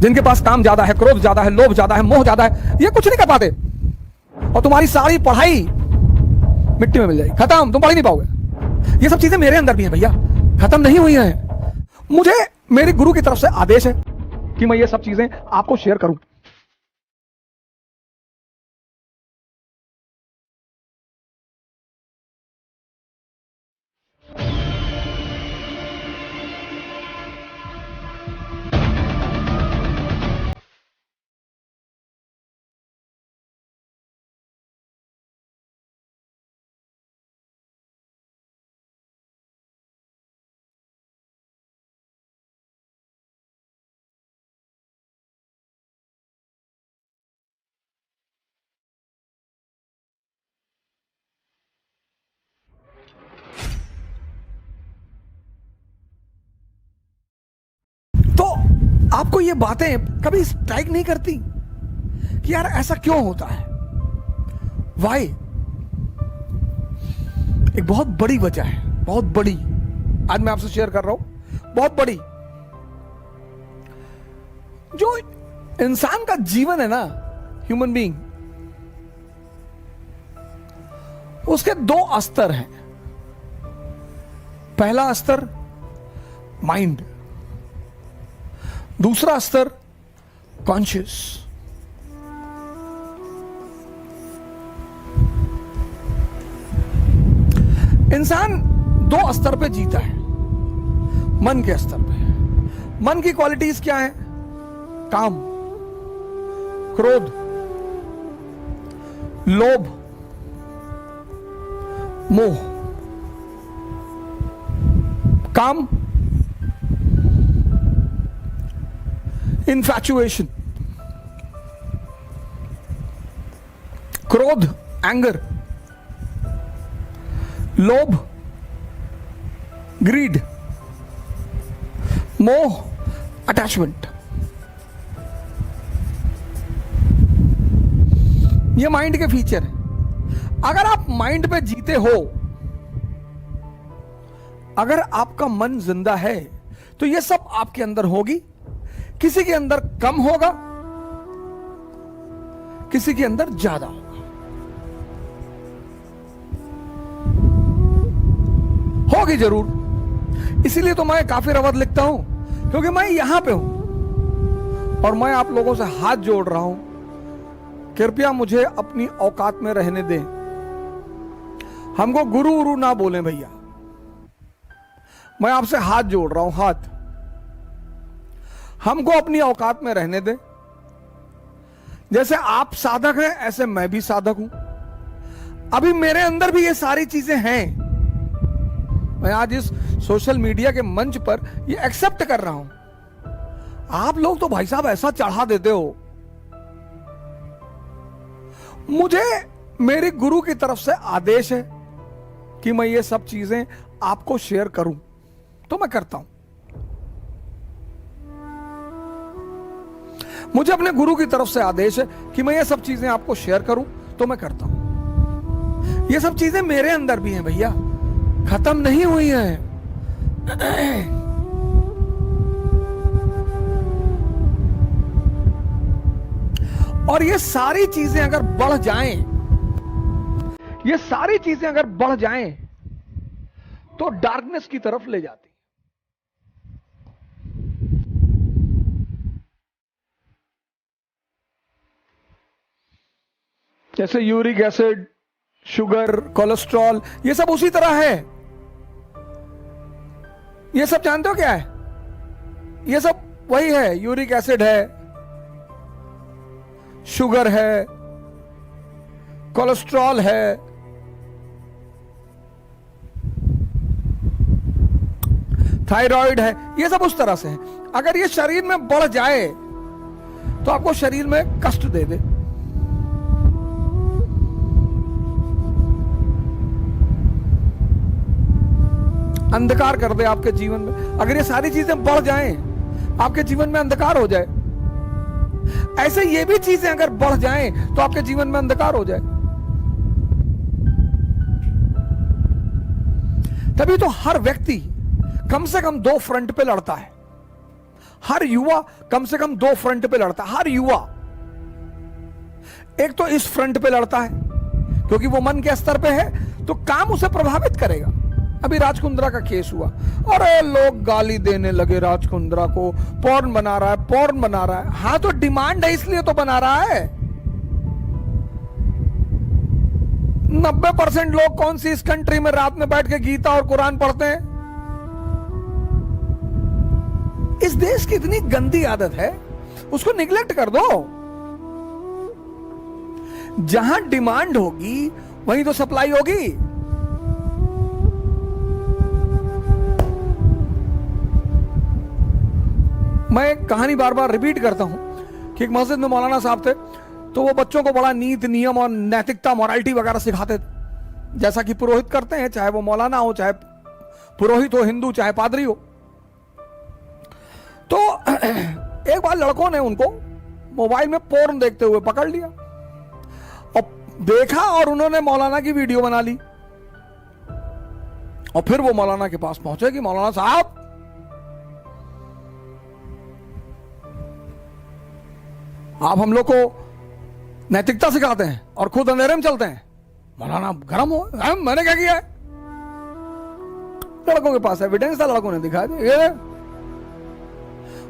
जिनके पास काम ज्यादा है, क्रोध ज्यादा है, लोभ ज्यादा है, मोह ज्यादा है, ये कुछ नहीं कर पाते और तुम्हारी सारी पढ़ाई मिट्टी में मिल जाएगी, खत्म, तुम पढ़ ही नहीं पाओगे। ये सब चीजें मेरे अंदर भी हैं भैया, खत्म नहीं हुई हैं। मुझे मेरे गुरु की तरफ से आदेश है कि मैं ये सब चीजें आपको शेयर करूं। तो आपको ये बातें कभी स्ट्राइक नहीं करती कि यार ऐसा क्यों होता है? वाई? एक बहुत बड़ी वजह है, बहुत बड़ी, आज मैं आपसे शेयर कर रहा हूं, बहुत बड़ी। जो इंसान का जीवन है ना, ह्यूमन बीइंग, उसके दो स्तर हैं। पहला स्तर माइंड, दूसरा स्तर कॉन्शियस। इंसान दो स्तर पे जीता है, मन के स्तर पे। मन की क्वालिटीज क्या है? काम, क्रोध, लोभ, मोह। काम, इन्फैचुएशन, क्रोध, एंगर, लोभ, ग्रीड, मोह, अटैचमेंट। ये माइंड के फीचर हैं। अगर आप माइंड पे जीते हो, अगर आपका मन जिंदा है, तो ये सब आपके अंदर होगी। किसी के अंदर कम होगा, किसी के अंदर ज्यादा होगा। होगी जरूर। इसीलिए तो मैं काफिर अवध लिखता हूं, क्योंकि मैं यहां पे हूं और मैं आप लोगों से हाथ जोड़ रहा हूं, कृपया मुझे अपनी औकात में रहने दें। हमको गुरु उरु ना बोलें भैया, मैं आपसे हाथ जोड़ रहा हूं, हाथ। हमको अपनी औकात में रहने दें। जैसे आप साधक हैं, ऐसे मैं भी साधक हूं। अभी मेरे अंदर भी ये सारी चीजें हैं। मैं आज इस सोशल मीडिया के मंच पर ये एक्सेप्ट कर रहा हूं। आप लोग तो भाई साहब ऐसा चढ़ा देते हो। मुझे मेरे गुरु की तरफ से आदेश है कि मैं ये सब चीजें आपको शेयर करूं, तो मैं करता हूं। मुझे अपने गुरु की तरफ से आदेश है कि मैं ये सब चीजें आपको शेयर करूं, तो मैं करता हूं। ये सब चीजें मेरे अंदर भी हैं भैया, खत्म नहीं हुई हैं। और ये सारी चीजें अगर बढ़ जाएं, ये सारी चीजें अगर बढ़ जाएं, तो डार्कनेस की तरफ ले जाती। जैसे यूरिक एसिड, शुगर, कोलेस्ट्रॉल, ये सब उसी तरह है। ये सब जानते हो क्या है? ये सब वही है। यूरिक एसिड है, शुगर है, कोलेस्ट्रॉल है, थायराइड है, ये सब उस तरह से है। अगर ये शरीर में बढ़ जाए तो आपको शरीर में कष्ट दे दे। अंधकार कर दे आपके जीवन में। अगर ये सारी चीजें बढ़ जाएं, आपके जीवन में अंधकार हो जाए। ऐसे ये भी चीजें अगर बढ़ जाएं तो आपके जीवन में अंधकार हो जाए। तभी तो हर व्यक्ति कम से कम दो फ्रंट पे लड़ता है। हर युवा कम से कम 2 फ्रंट पे लड़ता है, हर युवा। एक तो इस फ्रंट पे लड़ता है क्योंकि वो मन के स्तर पे है, तो काम उसे प्रभावित करेगा। अभी राज कुंद्रा का केस हुआ, अरे लोग गाली देने लगे राज कुंद्रा को, पॉर्न बना रहा है, पॉर्न बना रहा है। हाँ तो डिमांड है इसलिए तो बना रहा है। 90% लोग कौन सी इस कंट्री में रात में बैठ के गीता और कुरान पढ़ते हैं? इस देश की इतनी गंदी आदत है, उसको निगलेक्ट कर दो। जहां डिमांड होगी वहीं तो सप्लाई होगी। मैं एक कहानी बार बार रिपीट करता हूं कि एक मस्जिद में मौलाना साहब थे, तो वो बच्चों को बड़ा नीति नियम और नैतिकता मॉरलिटी वगैरह सिखाते थे, जैसा कि पुरोहित करते हैं, चाहे वो मौलाना हो, चाहे पुरोहित हो, हिंदू चाहे पादरी हो। तो एक बार लड़कों ने उनको मोबाइल में पोर्न देखते हुए पकड़ लिया और देखा, और उन्होंने मौलाना की वीडियो बना ली। और फिर वो मौलाना के पास पहुंचे कि मौलाना साहब, आप हम लोग को नैतिकता सिखाते हैं और खुद अंधेरे में चलते हैं। मौलाना गरम हो, मैंने क्या किया है? लड़कों के पास एविडेंस था, लड़कों ने दिखा दिया। ये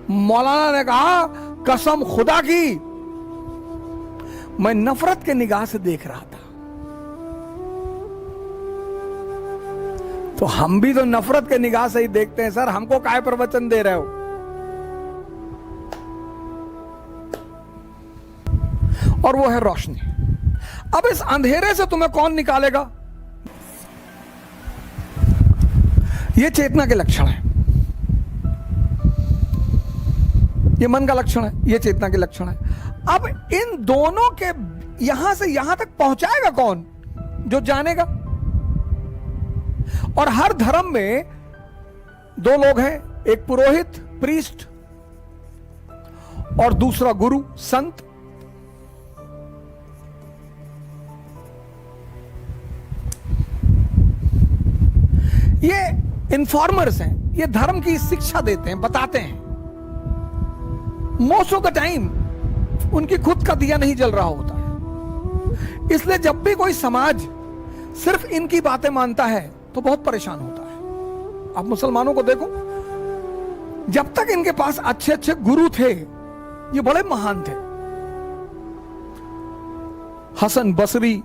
मौलाना ने कहा, कसम खुदा की मैं नफरत के निगाह से देख रहा था। तो हम भी तो नफरत के निगाह से ही देखते हैं सर, हमको काय प्रवचन दे रहे हो? और वो है रोशनी। अब इस अंधेरे से तुम्हें कौन निकालेगा? ये चेतना के लक्षण है, ये मन का लक्षण है, ये चेतना के लक्षण है। अब इन दोनों के यहां से यहां तक पहुंचाएगा कौन? जो जानेगा। और हर धर्म में 2 लोग हैं, एक पुरोहित प्रीस्ट और दूसरा गुरु संत। ये इन्फॉर्मर्स हैं, ये धर्म की शिक्षा देते हैं, बताते हैं। मोस्ट ऑफ द टाइम उनकी खुद का दिया नहीं जल रहा होता है। इसलिए जब भी कोई समाज सिर्फ इनकी बातें मानता है तो बहुत परेशान होता है। आप मुसलमानों को देखो, जब तक इनके पास अच्छे अच्छे गुरु थे, ये बड़े महान थे। हसन बसरी,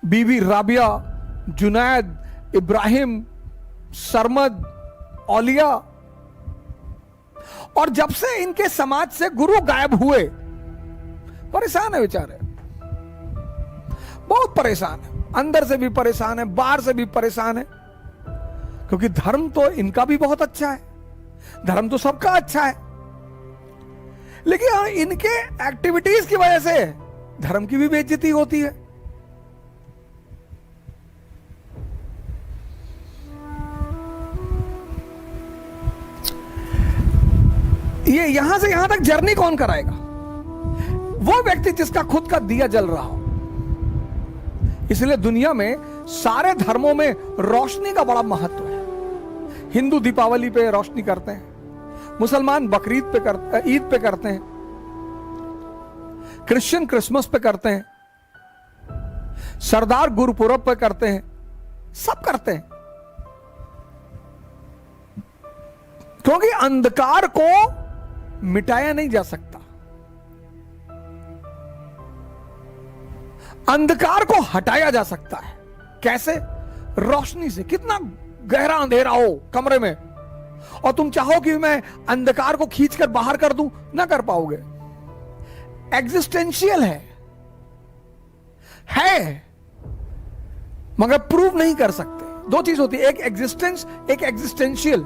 बीबी राबिया, जुनैद, इब्राहिम, सरमद, औलिया। और जब से इनके समाज से गुरु गायब हुए, परेशान है बेचारे, बहुत परेशान है, अंदर से भी परेशान है, बाहर से भी परेशान है। क्योंकि धर्म तो इनका भी बहुत अच्छा है, धर्म तो सबका अच्छा है, लेकिन इनके एक्टिविटीज की वजह से धर्म की भी बेइज्जती होती है। ये यहां से यहां तक जर्नी कौन कराएगा? वो व्यक्ति जिसका खुद का दिया जल रहा हो। इसलिए दुनिया में सारे धर्मों में रोशनी का बड़ा महत्व है। हिंदू दीपावली पे रोशनी करते हैं, मुसलमान बकरीद पे करते हैं, ईद पे करते हैं, क्रिश्चियन क्रिसमस पे करते हैं, सरदार गुरुपुरब पे करते हैं, सब करते हैं। क्योंकि अंधकार को मिटाया नहीं जा सकता, अंधकार को हटाया जा सकता है। कैसे? रोशनी से। कितना गहरा अंधेरा हो कमरे में और तुम चाहो कि मैं अंधकार को खींचकर बाहर कर दूं, ना कर पाओगे। एग्जिस्टेंशियल है मगर प्रूव नहीं कर सकते। 2 चीज होती है, एक एग्जिस्टेंस, एक एग्जिस्टेंशियल।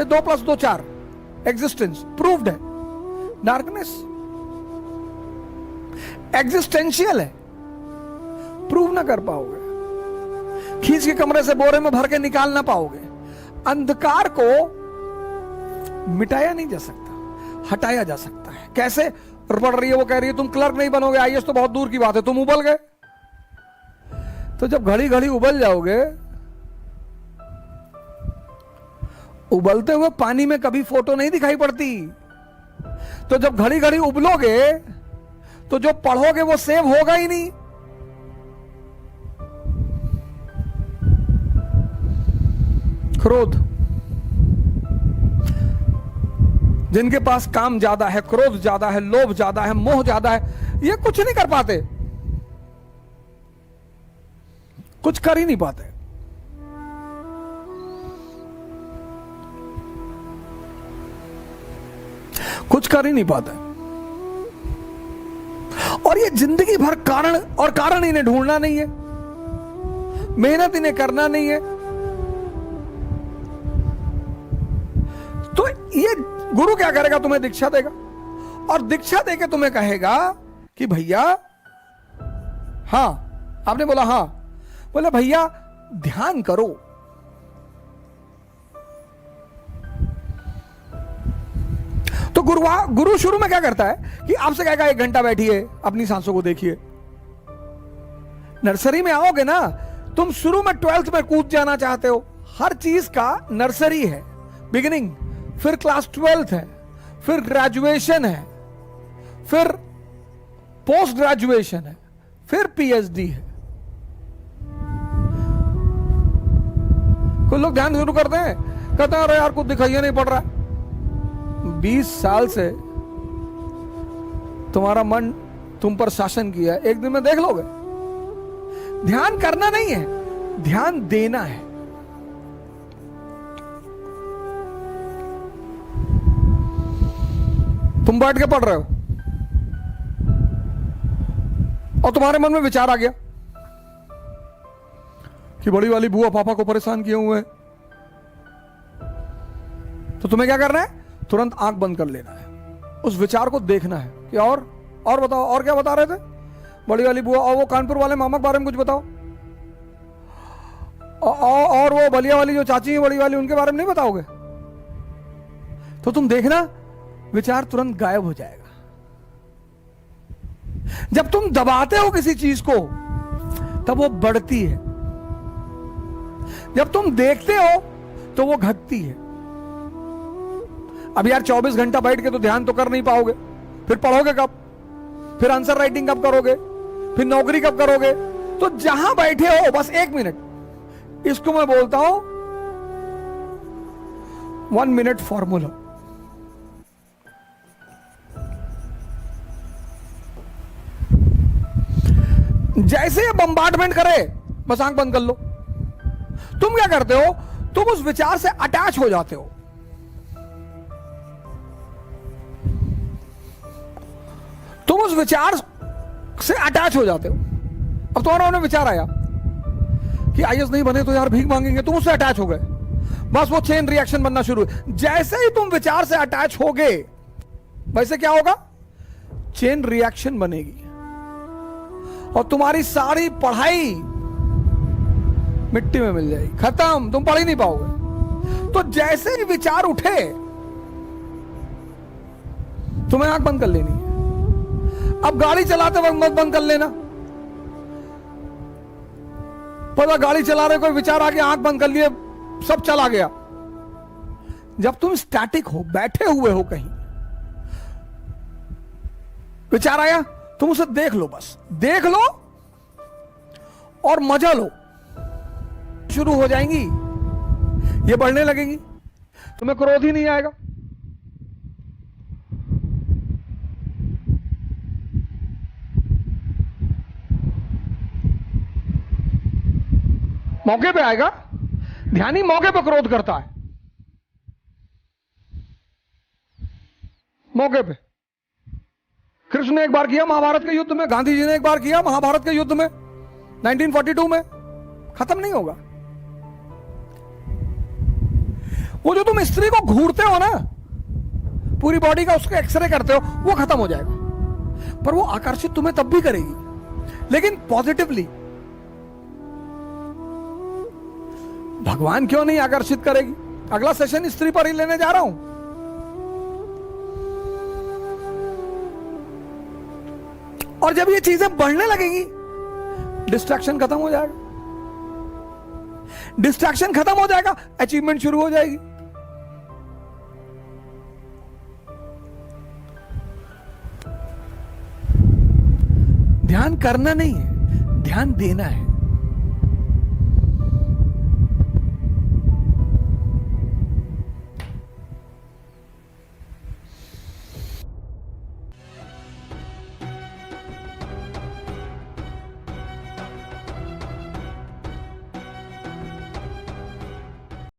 2 + 2 4, एग्जिस्टेंस प्रूव्ड है। डार्कनेस एग्जिस्टेंशियल है, प्रूव ना कर पाओगे, खींच के कमरे से बोरे में भर के निकाल ना पाओगे। अंधकार को मिटाया नहीं जा सकता, हटाया जा सकता है। कैसे? पढ़ रही है वो, कह रही है तुम क्लर्क नहीं बनोगे, आईएएस तो बहुत दूर की बात है, तुम उबल गए। तो जब घड़ी घड़ी उबल जाओगे उबलते हुए पानी में कभी फोटो नहीं दिखाई पड़ती। तो जब घड़ी घड़ी उबलोगे तो जो पढ़ोगे वो सेव होगा ही नहीं। क्रोध, जिनके पास काम ज्यादा है, क्रोध ज्यादा है, लोभ ज्यादा है, मोह ज्यादा है, ये कुछ नहीं कर पाते, कुछ कर ही नहीं पाते। कुछ कर ही नहीं पाता। और ये जिंदगी भर कारण और कारण इन्हें ढूंढना नहीं है, मेहनत इन्हें करना नहीं है। तो ये गुरु क्या करेगा? तुम्हें दीक्षा देगा, और दीक्षा देके तुम्हें कहेगा कि भैया, हां, आपने बोला हां, बोले भैया ध्यान करो। तो गुरु शुरू में क्या करता है कि आपसे कहेगा 1 घंटा बैठिए, अपनी सांसों को देखिए। नर्सरी में आओगे ना, तुम शुरू में 12th में कूद जाना चाहते हो। हर चीज का नर्सरी है, बिगिनिंग, फिर क्लास 12th है, फिर ग्रेजुएशन है, फिर पोस्ट ग्रेजुएशन है, फिर पीएचडी है। कुछ लोग ध्यान शुरू करते हैं, कहते हैं अरे यार कुछ दिखाई नहीं पड़ रहा। 20 साल से तुम्हारा मन तुम पर शासन किया है, एक दिन में देख लोगे। ध्यान करना नहीं है, ध्यान देना है। तुम बैठ के पढ़ रहे हो और तुम्हारे मन में विचार आ गया कि बड़ी वाली बुआ पापा को परेशान किए हुए हैं, तो तुम्हें क्या करना है? तुरंत आंख बंद कर लेना है, उस विचार को देखना है कि और बताओ, और क्या बता रहे थे? बड़ी वाली बुआ और वो कानपुर वाले मामा के बारे में कुछ बताओ, और वो बलिया वाली जो चाची है बड़ी वाली, उनके बारे में नहीं बताओगे? तो तुम देखना, विचार तुरंत गायब हो जाएगा। जब तुम दबाते हो किसी चीज को तब वो बढ़ती है, जब तुम देखते हो तो वो घटती है। अब यार 24 घंटा बैठ के तो ध्यान तो कर नहीं पाओगे, फिर पढ़ोगे कब? फिर आंसर राइटिंग कब करोगे? फिर नौकरी कब करोगे? तो जहां बैठे हो बस 1 मिनट, इसको मैं बोलता हूं 1 मिनट फॉर्मूला। जैसे ये बम्बार्डमेंट करे बस आंख बंद कर लो। तुम क्या करते हो? तुम उस विचार से अटैच हो जाते हो। तुम उस विचार से अटैच हो जाते हो। अब तुम्हारा उन्हें विचार आया कि आईएएस नहीं बने तो यार भीख मांगेंगे, तुम उससे अटैच हो गए, बस वो चेन रिएक्शन बनना शुरू है। जैसे ही तुम विचार से अटैच होगे वैसे क्या होगा? चेन रिएक्शन बनेगी और तुम्हारी सारी पढ़ाई मिट्टी में मिल जाएगी, खत्म, तुम पढ़ ही नहीं पाओगे। तो जैसे ही विचार उठे तुम्हें आंख बंद कर लेनी है। अब गाड़ी चलाते वक्त मत बंद कर लेना, पता गाड़ी चला रहे कोई विचार आ गया, आंख बंद कर लिए, सब चला गया। जब तुम स्टैटिक हो, बैठे हुए हो कहीं, विचार आया, तुम उसे देख लो, बस देख लो और मजा लो। शुरू हो जाएंगी, ये बढ़ने लगेंगी, तुम्हें क्रोध ही नहीं आएगा। मौके पे आएगा। ध्यानी मौके पे क्रोध करता है, मौके पे। कृष्ण ने एक बार किया महाभारत के युद्ध में, गांधी जी ने एक बार किया महाभारत के युद्ध में 1942 में, खत्म नहीं होगा। वो जो तुम स्त्री को घूरते हो ना, पूरी बॉडी का उसका एक्सरे करते हो, वो खत्म हो जाएगा। पर वो आकर्षित तुम्हें तब भी करेगी, लेकिन पॉजिटिवली। भगवान क्यों नहीं आकर्षित करेगी? अगला सेशन स्त्री पर ही लेने जा रहा हूं। और जब ये चीजें बढ़ने लगेंगी, डिस्ट्रैक्शन खत्म हो जाएगा। डिस्ट्रैक्शन खत्म हो जाएगा, अचीवमेंट शुरू हो जाएगी। ध्यान करना नहीं है, ध्यान देना है।